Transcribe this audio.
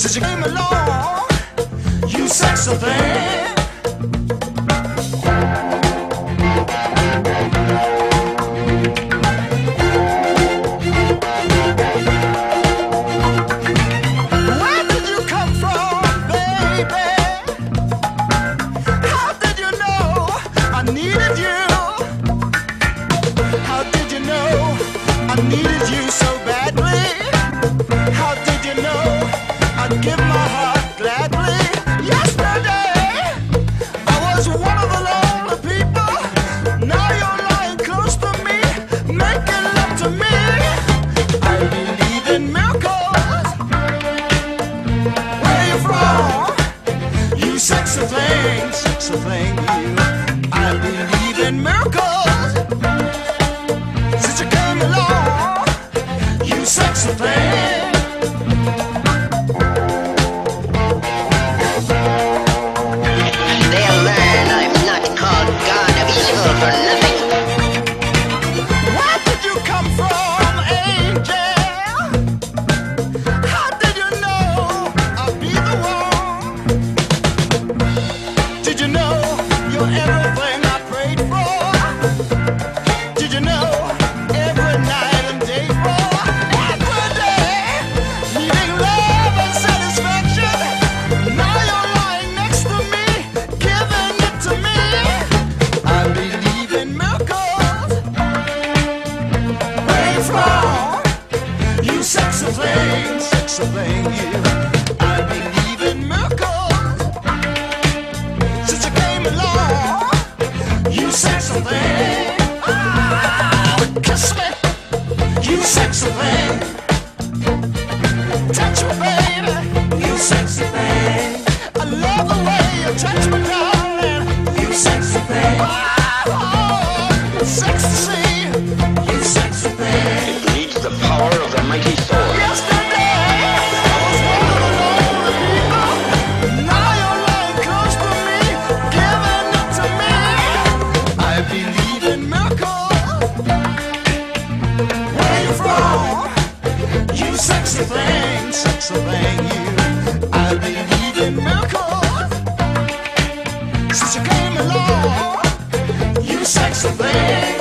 Since you came along, you sexy thing. Where did you come from, baby? How did you know I needed you? How did you know I needed you so badly? How did you know I'd give my heart gladly? Yesterday I was one of the lonely people. Now you're lying close to me, making love to me. I believe in miracles. Where you from? You sexy thing, you. I believe in miracles. Since you came along, you sexy thing. They'll learn I'm not called God of Evil for nothing. Where did you come from, angel? How did you know I'd be the one? Did you know you're everything I prayed for? Did you know every night and day for? Every day, needing love and satisfaction. Now you're lying next to me, giving it to me. I believe in miracles. Where you from? You sexy thing, you. I believe in miracles. Since you came along, you sexy thing. Ah, kiss me, you sexy thing. Touch me, baby, you sexy thing. I love the way you touch me, darling. You sexy thing. Oh, sexy, you sexy thing. It needs the power of the mighty sword. Yesterday, I was one of the lonely people. Now you're lying close to me, giving it to me. I believe in miracles. Where you from? You sexy thing, you. I believe in miracles. Since you came along, you sexy thing.